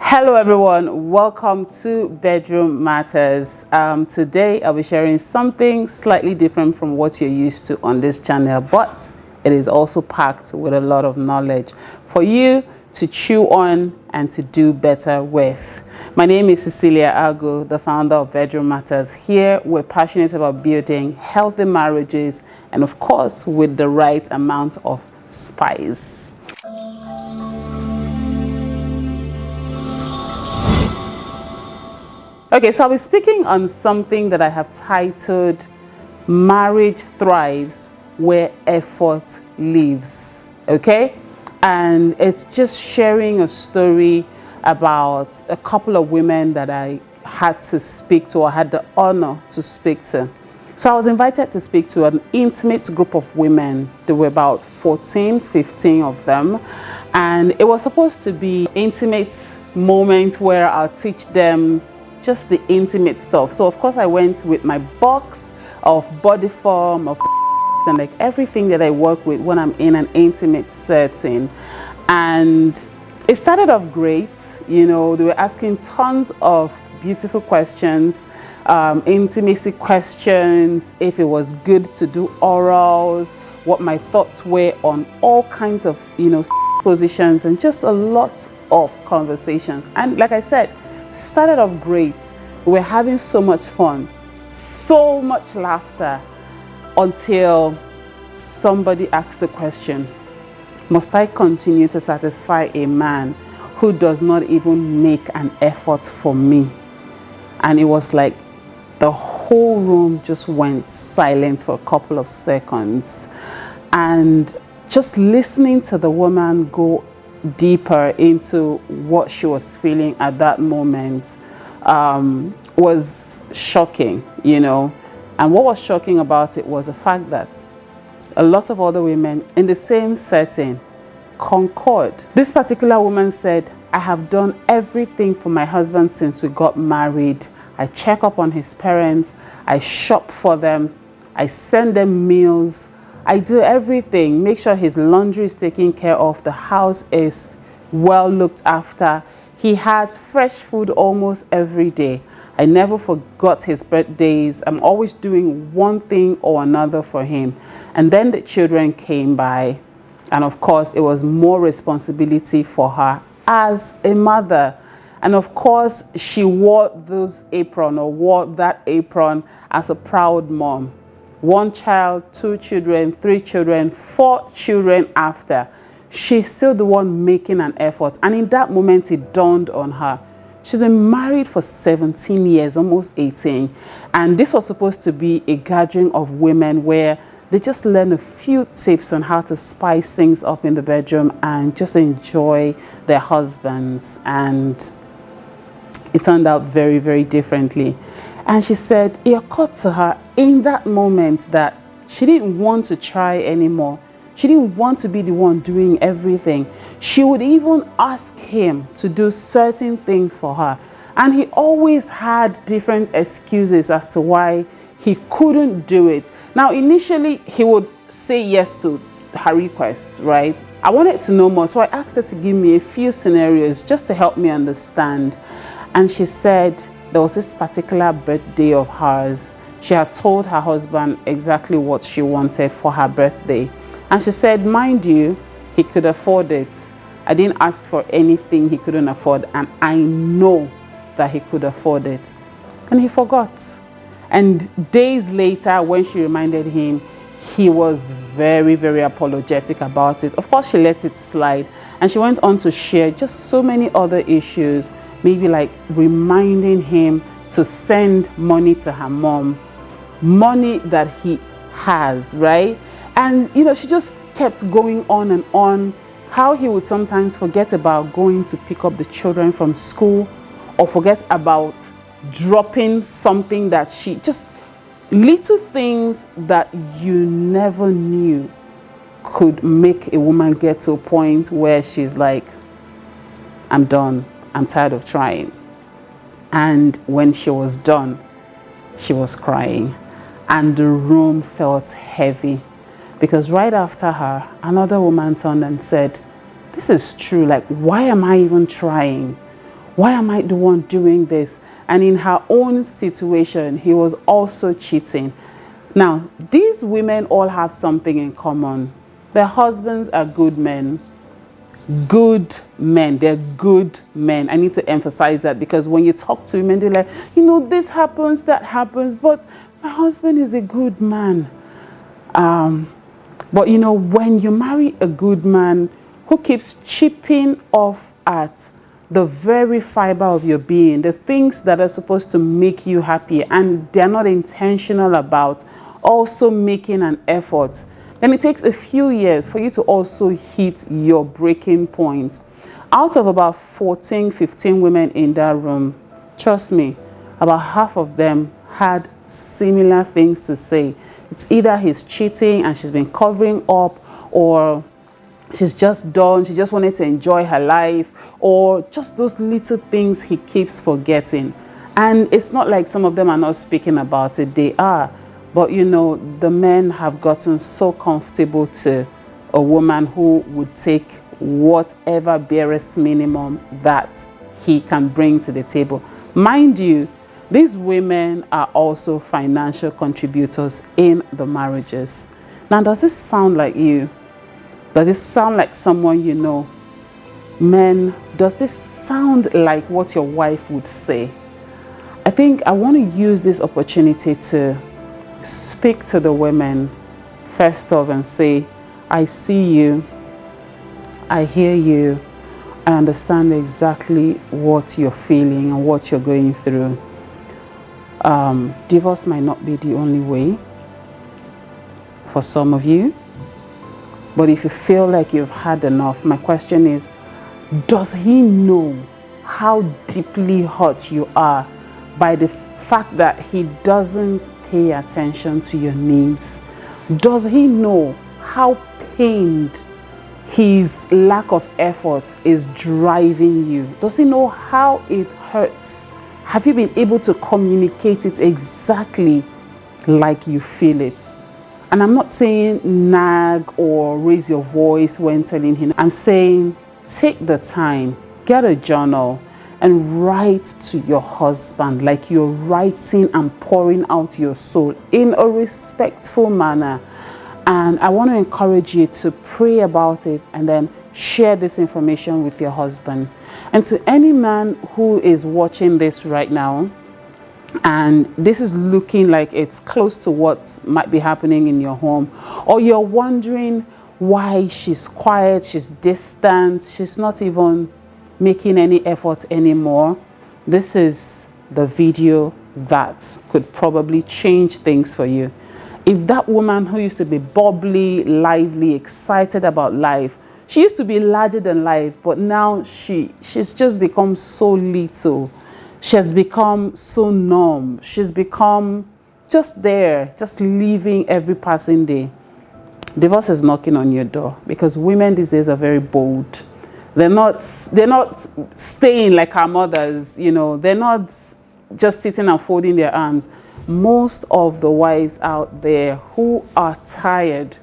Hello everyone, welcome to Bedroom Matters. Today I'll be sharing something slightly different from what you're used to on this channel, but it is also packed with a lot of knowledge for you to chew on and to do better with. My name is 𝗧𝗛𝗥𝗥𝗜𝗚, the founder of Bedroom Matters. Here we're passionate about building healthy marriages and of course with the right amount of spice. Okay, so I'll be speaking on something that I have titled Marriage Thrives Where Effort Lives. Okay, and it's just sharing a story about a couple of women that I had to speak to, or had the honor to speak to. So I was invited to speak to an intimate group of women. There were about 14, 15 of them, and it was supposed to be an intimate moment where I'll teach them just the intimate stuff. So of course I went with my box of body form, of and like everything that I work with when I'm in an intimate setting. And it started off great. You know, they were asking tons of beautiful questions, intimacy questions, if it was good to do orals, what my thoughts were on all kinds of, positions, and just a lot of conversations. And like I said, started off great. We were having so much fun, so much laughter, until somebody asked the question, must I continue to satisfy a man who does not even make an effort for me? And it was like the whole room just went silent for a couple of seconds. And just listening to the woman go deeper into what she was feeling at that moment was shocking, And what was shocking about it was the fact that a lot of other women in the same setting concurred. This particular woman said, I have done everything for my husband since we got married. I check up on his parents, I shop for them, I send them meals, I do everything, make sure his laundry is taken care of, the house is well looked after. He has fresh food almost every day. I never forgot his birthdays. I'm always doing one thing or another for him. And then the children came by, and of course it was more responsibility for her as a mother. And of course she wore that apron as a proud mom. 1 child, 2 children, 3 children, 4 children after. She's still the one making an effort. And in that moment, it dawned on her. She's been married for 17 years, almost 18. And this was supposed to be a gathering of women where they just learn a few tips on how to spice things up in the bedroom and just enjoy their husbands. And it turned out very, very differently. And she said it occurred to her in that moment that she didn't want to try anymore. She didn't want to be the one doing everything. She would even ask him to do certain things for her. And he always had different excuses as to why he couldn't do it. Now, initially, he would say yes to her requests, right? I wanted to know more, so I asked her to give me a few scenarios just to help me understand. And she said there was this particular birthday of hers. She had told her husband exactly what she wanted for her birthday. And she said, mind you, he could afford it. I didn't ask for anything he couldn't afford, and I know that he could afford it. And he forgot. And days later, when she reminded him, he was very, very apologetic about it. Of course, she let it slide. And she went on to share just so many other issues, maybe like reminding him to send money to her mom, money that he has, right? And, she just kept going on and on, how he would sometimes forget about going to pick up the children from school, or forget about dropping something that just little things that you never knew could make a woman get to a point where she's like, I'm done. I'm tired of trying. And when she was done, she was crying. And the room felt heavy. Because right after her, another woman turned and said, this is true. Like, why am I even trying? Why am I the one doing this? And in her own situation, he was also cheating. Now, these women all have something in common. Their husbands are good men. Good men. They're good men. I need to emphasize that, because when you talk to women, they're like, you know, this happens, that happens, but my husband is a good man. But you know, when you marry a good man who keeps chipping off at the very fiber of your being, the things that are supposed to make you happy, and they're not intentional about also making an effort, then it takes a few years for you to also hit your breaking point. Out of about 14, 15 women in that room, trust me, about half of them had similar things to say. It's either he's cheating and she's been covering up, or she's just done, she just wanted to enjoy her life, or just those little things he keeps forgetting. And it's not like some of them are not speaking about it, they are. But you know, the men have gotten so comfortable to a woman who would take whatever barest minimum that he can bring to the table. Mind you, these women are also financial contributors in the marriages. Now, does this sound like you? Does this sound like someone you know? Men, does this sound like what your wife would say? I think I want to use this opportunity to speak to the women first off and say, I see you, I hear you, I understand exactly what you're feeling and what you're going through. Divorce might not be the only way for some of you, but if you feel like you've had enough, my question is, does he know how deeply hurt you are by the fact that he doesn't pay attention to your needs? Does he know how pained his lack of effort is driving you? Does he know how it hurts? Have you been able to communicate it exactly like you feel it? And I'm not saying nag or raise your voice when telling him. I'm saying take the time, get a journal, and write to your husband like you're writing and pouring out your soul in a respectful manner. And I want to encourage you to pray about it and then share this information with your husband. And to any man who is watching this right now, and this is looking like it's close to what might be happening in your home, or you're wondering why she's quiet, she's distant, she's not even making any effort anymore, this is the video that could probably change things for you. If that woman who used to be bubbly, lively, excited about life, she used to be larger than life, but now she's just become so little. She has become so numb. She's become just there, just living every passing day. Divorce is knocking on your door, because women these days are very bold. They're not staying like our mothers, you know. They're not just sitting and folding their arms. Most of the wives out there who are tired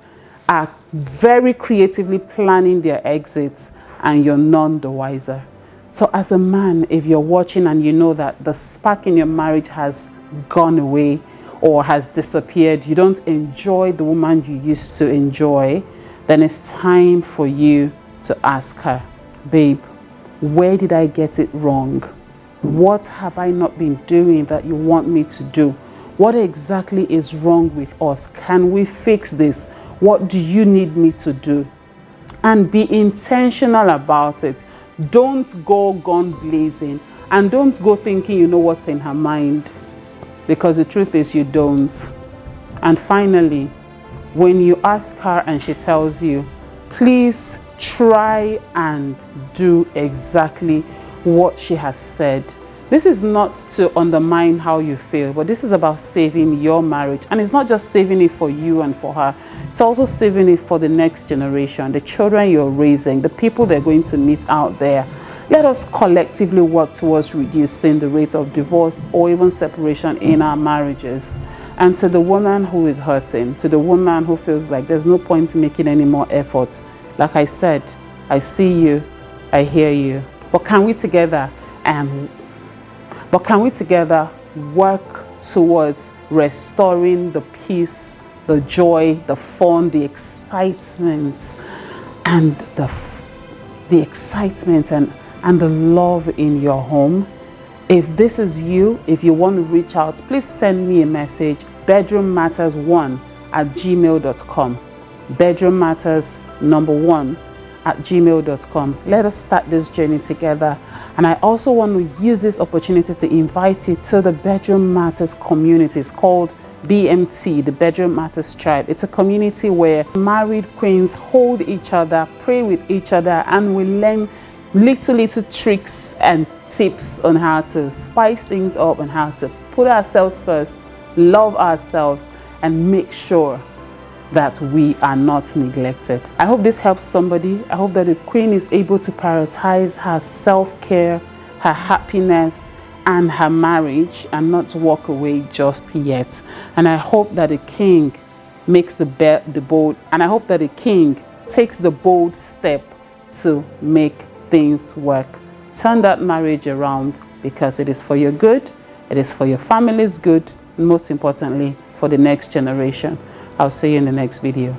are very creatively planning their exits, and you're none the wiser. So as a man, if you're watching and you know that the spark in your marriage has gone away or has disappeared, you don't enjoy the woman you used to enjoy, then it's time for you to ask her, babe, where did I get it wrong? What have I not been doing that you want me to do? What exactly is wrong with us? Can we fix this? What do you need me to do? And be intentional about it. Don't go gun blazing, and don't go thinking you know what's in her mind, because the truth is you don't. And finally, when you ask her and she tells you, please try and do exactly what she has said. This is not to undermine how you feel, but this is about saving your marriage. And it's not just saving it for you and for her. It's also saving it for the next generation, the children you're raising, the people they're going to meet out there. Let us collectively work towards reducing the rate of divorce or even separation in our marriages. And to the woman who is hurting, to the woman who feels like there's no point in making any more effort, like I said, I see you, I hear you. But can we together But can we together work towards restoring the peace, the joy, the fun, the excitement, and the excitement and the love in your home? If this is you, if you want to reach out, please send me a message, bedroommatters1@gmail.com. bedroommatters1@gmail.com. Let us start this journey together. And I also want to use this opportunity to invite you to the Bedroom Matters community. It's called BMT, the Bedroom Matters Tribe. It's a community where married queens hold each other, pray with each other, and we learn little tricks and tips on how to spice things up and how to put ourselves first, love ourselves, and make sure that we are not neglected. I hope this helps somebody. I hope that the queen is able to prioritize her self-care, her happiness, and her marriage, and not walk away just yet. And I hope that the king makes the bold, and I hope that the king takes the bold step to make things work. Turn that marriage around, because it is for your good, it is for your family's good, and most importantly, for the next generation. I'll see you in the next video.